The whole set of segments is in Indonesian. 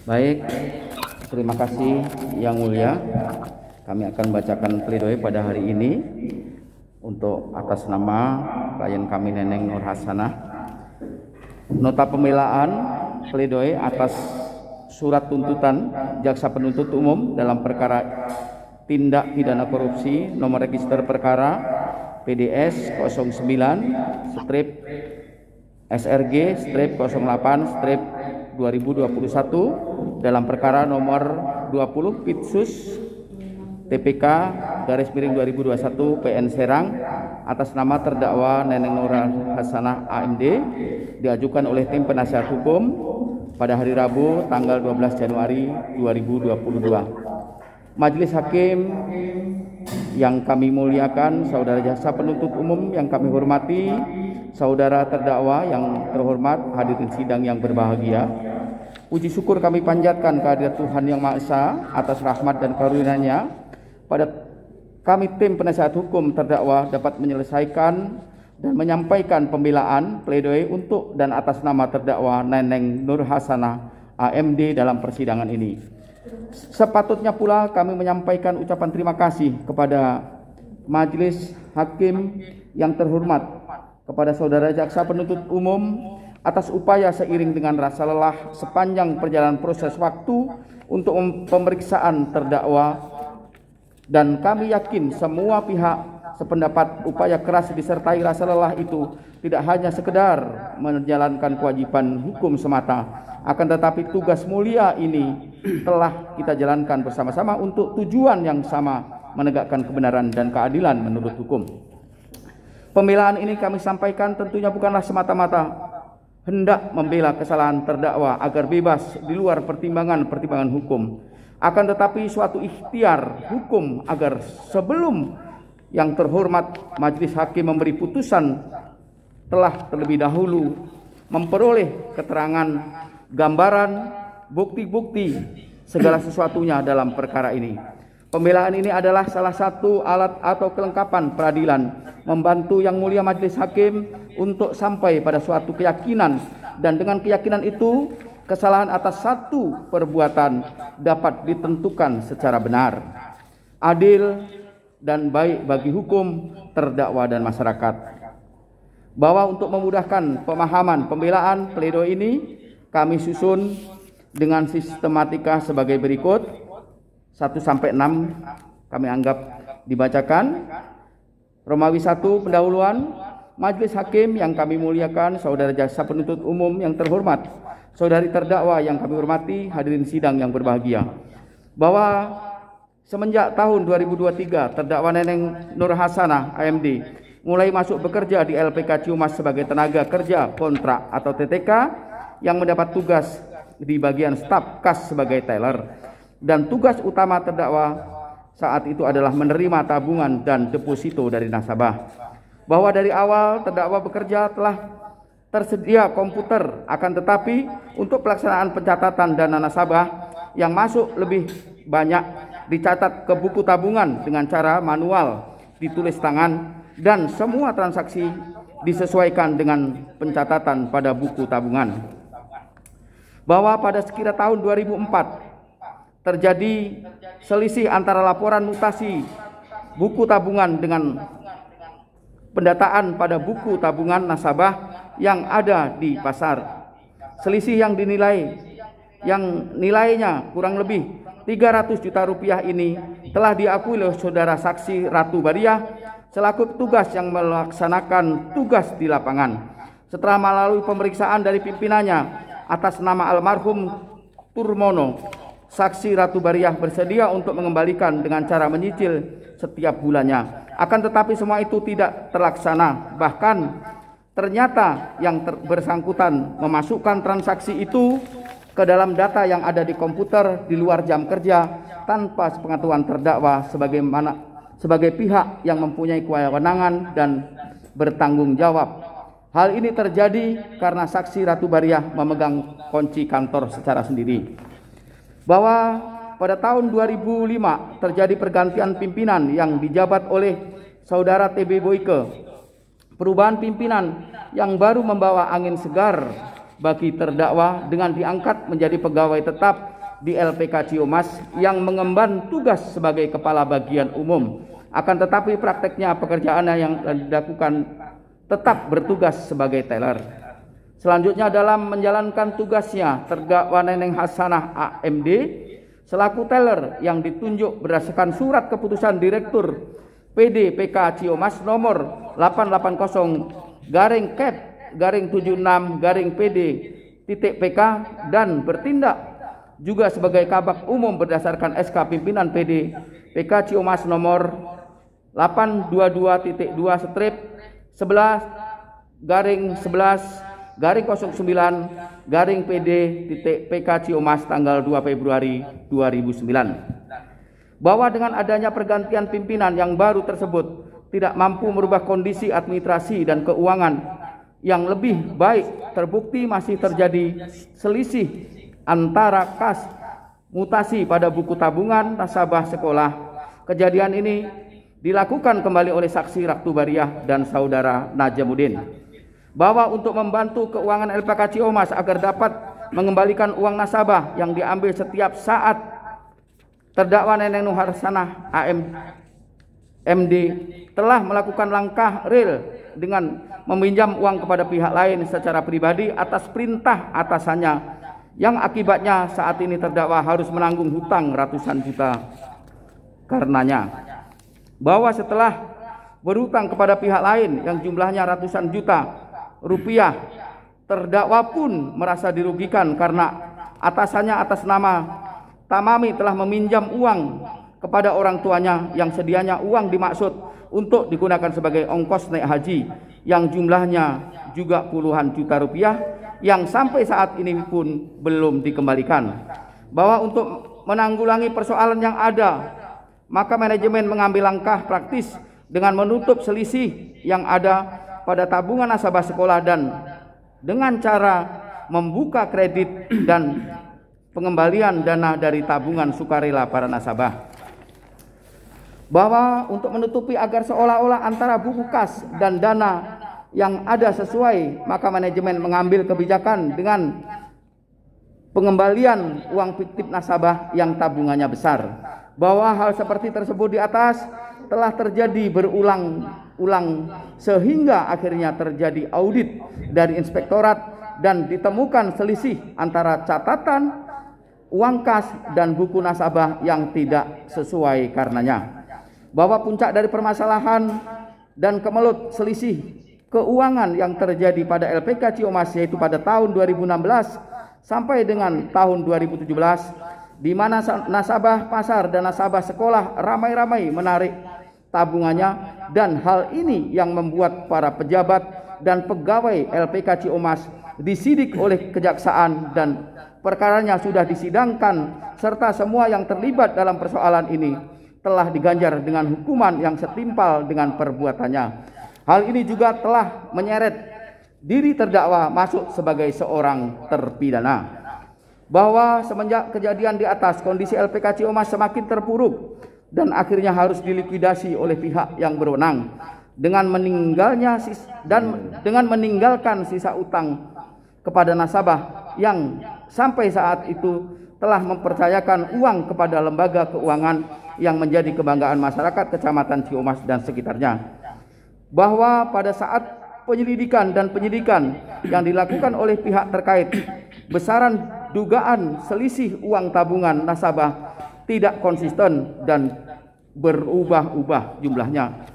Baik, terima kasih Yang Mulia. Kami akan bacakan pledoi pada hari ini untuk atas nama klien kami Neneng Nur Hasanah. Nota pembelaan pledoi atas surat tuntutan jaksa penuntut umum dalam perkara tindak pidana korupsi nomor register perkara PDS 09 strip SRG strip 08 strip 2021 dalam perkara nomor 20 Pitsus TPK /2021 PN Serang atas nama terdakwa Neneng Nur Hasanah AMD diajukan oleh tim penasihat hukum pada hari Rabu tanggal 12 Januari 2022. Majelis Hakim yang kami muliakan, saudara jaksa penuntut umum yang kami hormati, saudara terdakwa yang terhormat, hadirin sidang yang berbahagia. Puji syukur kami panjatkan kehadirat Tuhan Yang Maha Esa atas rahmat dan karunia-Nya pada kami tim penasihat hukum terdakwa dapat menyelesaikan dan menyampaikan pembelaan pledoi untuk dan atas nama terdakwa Neneng Nur Hasanah AMD dalam persidangan ini. Sepatutnya pula kami menyampaikan ucapan terima kasih kepada Majelis Hakim yang terhormat, kepada saudara jaksa penuntut umum atas upaya seiring dengan rasa lelah sepanjang perjalanan proses waktu untuk pemeriksaan terdakwa, dan kami yakin semua pihak sependapat upaya keras disertai rasa lelah itu tidak hanya sekedar menjalankan kewajiban hukum semata, akan tetapi tugas mulia ini telah kita jalankan bersama-sama untuk tujuan yang sama, menegakkan kebenaran dan keadilan menurut hukum. Pembelaan ini kami sampaikan tentunya bukanlah semata-mata hendak membela kesalahan terdakwa agar bebas di luar pertimbangan hukum, akan tetapi suatu ikhtiar hukum agar sebelum yang terhormat majelis hakim memberi putusan telah terlebih dahulu memperoleh keterangan, gambaran, bukti-bukti segala sesuatunya dalam perkara ini. Pembelaan ini adalah salah satu alat atau kelengkapan peradilan membantu Yang Mulia Majelis Hakim untuk sampai pada suatu keyakinan, dan dengan keyakinan itu kesalahan atas satu perbuatan dapat ditentukan secara benar, adil, dan baik bagi hukum, terdakwa, dan masyarakat. Bahwa untuk memudahkan pemahaman pembelaan pledoi ini kami susun dengan sistematika sebagai berikut. 1-6 kami anggap dibacakan. Romawi 1 pendahuluan. Majelis Hakim yang kami muliakan, saudara jaksa penuntut umum yang terhormat, saudari terdakwa yang kami hormati, hadirin sidang yang berbahagia. Bahwa semenjak tahun 2023 terdakwa Neneng Nur Hasanah AMD mulai masuk bekerja di LPK Ciumas sebagai tenaga kerja kontrak atau TTK yang mendapat tugas di bagian staf kas sebagai teller, dan tugas utama terdakwa saat itu adalah menerima tabungan dan deposito dari nasabah. Bahwa dari awal terdakwa bekerja telah tersedia komputer, akan tetapi untuk pelaksanaan pencatatan dana nasabah yang masuk lebih banyak dicatat ke buku tabungan dengan cara manual, ditulis tangan, dan semua transaksi disesuaikan dengan pencatatan pada buku tabungan. Bahwa pada sekira tahun 2004 terjadi selisih antara laporan mutasi buku tabungan dengan pendataan pada buku tabungan nasabah yang ada di pasar. Selisih yang nilainya kurang lebih 300 juta rupiah ini telah diakui oleh saudara saksi Ratu Bariah selaku petugas yang melaksanakan tugas di lapangan. Setelah melalui pemeriksaan dari pimpinannya atas nama almarhum Turmono, saksi Ratu Bariah bersedia untuk mengembalikan dengan cara menyicil setiap bulannya. Akan tetapi semua itu tidak terlaksana. Bahkan ternyata yang bersangkutan memasukkan transaksi itu ke dalam data yang ada di komputer di luar jam kerja tanpa sepengetahuan terdakwa sebagai pihak yang mempunyai kewenangan dan bertanggung jawab. Hal ini terjadi karena saksi Ratu Bariah memegang kunci kantor secara sendiri. Bahwa pada tahun 2005 terjadi pergantian pimpinan yang dijabat oleh saudara TB Boyke. Perubahan pimpinan yang baru membawa angin segar bagi terdakwa dengan diangkat menjadi pegawai tetap di LPK Ciumas yang mengemban tugas sebagai kepala bagian umum. Akan tetapi prakteknya pekerjaannya yang dilakukan tetap bertugas sebagai teller. Selanjutnya dalam menjalankan tugasnya, terdakwa Neneng Hasanah AMD selaku teller yang ditunjuk berdasarkan surat keputusan Direktur PD PK Ciumas nomor 880-Cap-76-PD-PK dan bertindak juga sebagai kabak umum berdasarkan SK pimpinan PD PK Ciumas nomor 822-2-11-11-09-PD-PK Ciumas tanggal 2 Februari 2009, bahwa dengan adanya pergantian pimpinan yang baru tersebut tidak mampu merubah kondisi administrasi dan keuangan yang lebih baik, terbukti masih terjadi selisih antara kas mutasi pada buku tabungan nasabah sekolah. Kejadian ini dilakukan kembali oleh saksi Raktu Bariah dan saudara Najamuddin, bahwa untuk membantu keuangan LPK Ciumas agar dapat mengembalikan uang nasabah yang diambil setiap saat, terdakwa Neneng Hasanah AMD telah melakukan langkah real dengan meminjam uang kepada pihak lain secara pribadi atas perintah atasannya, yang akibatnya saat ini terdakwa harus menanggung hutang ratusan juta karenanya. Bahwa setelah berhutang kepada pihak lain yang jumlahnya ratusan juta rupiah, terdakwa pun merasa dirugikan karena atasannya atas nama Tamami telah meminjam uang kepada orang tuanya yang sedianya uang dimaksud untuk digunakan sebagai ongkos naik haji yang jumlahnya juga puluhan juta rupiah yang sampai saat ini pun belum dikembalikan. Bahwa untuk menanggulangi persoalan yang ada, maka manajemen mengambil langkah praktis dengan menutup selisih yang ada pada tabungan nasabah sekolah dan dengan cara membuka kredit dan pengembalian dana dari tabungan sukarela para nasabah. Bahwa untuk menutupi agar seolah-olah antara buku kas dan dana yang ada sesuai, maka manajemen mengambil kebijakan dengan pengembalian uang fiktif nasabah yang tabungannya besar. Bahwa hal seperti tersebut di atas telah terjadi berulang-ulang sehingga akhirnya terjadi audit dari inspektorat dan ditemukan selisih antara catatan uang kas dan buku nasabah yang tidak sesuai karenanya. Bahwa puncak dari permasalahan dan kemelut selisih keuangan yang terjadi pada LPK Ciumas yaitu pada tahun 2016 sampai dengan tahun 2017, di mana nasabah pasar dan nasabah sekolah ramai-ramai menarik tabungannya, dan hal ini yang membuat para pejabat dan pegawai LPK Ciumas disidik oleh kejaksaan dan perkaranya sudah disidangkan, serta semua yang terlibat dalam persoalan ini telah diganjar dengan hukuman yang setimpal dengan perbuatannya. Hal ini juga telah menyeret diri terdakwa masuk sebagai seorang terpidana. Bahwa semenjak kejadian di atas, kondisi LPK Ciumas semakin terpuruk dan akhirnya harus dilikuidasi oleh pihak yang berwenang dengan meninggalkan sisa utang kepada nasabah yang sampai saat itu telah mempercayakan uang kepada lembaga keuangan yang menjadi kebanggaan masyarakat Kecamatan Ciumas dan sekitarnya. Bahwa pada saat penyelidikan dan penyidikan yang dilakukan oleh pihak terkait, besaran dugaan selisih uang tabungan nasabah tidak konsisten dan berubah-ubah jumlahnya.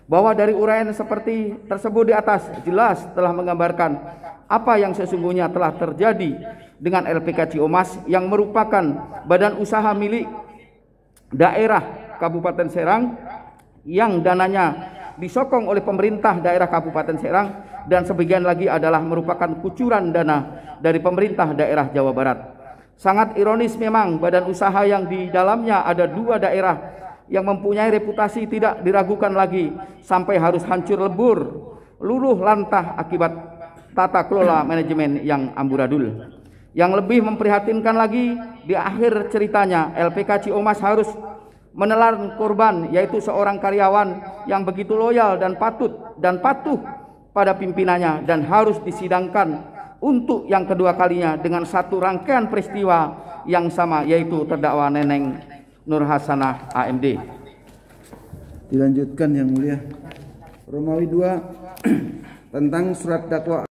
Bahwa dari uraian seperti tersebut di atas jelas telah menggambarkan apa yang sesungguhnya telah terjadi dengan LPK Ciumas yang merupakan badan usaha milik daerah Kabupaten Serang yang dananya disokong oleh pemerintah daerah Kabupaten Serang dan sebagian lagi adalah merupakan kucuran dana dari pemerintah daerah Jawa Barat. Sangat ironis memang badan usaha yang di dalamnya ada dua daerah yang mempunyai reputasi tidak diragukan lagi sampai harus hancur lebur, luluh lantah akibat tata kelola manajemen yang amburadul. Yang lebih memprihatinkan lagi, di akhir ceritanya LPK Ciumas harus menelan korban, yaitu seorang karyawan yang begitu loyal dan patuh pada pimpinannya dan harus disidangkan untuk yang kedua kalinya dengan satu rangkaian peristiwa yang sama, yaitu terdakwa Neneng Nur Hasanah AMD. Dilanjutkan Yang Mulia. Romawi 2 tentang surat dakwaan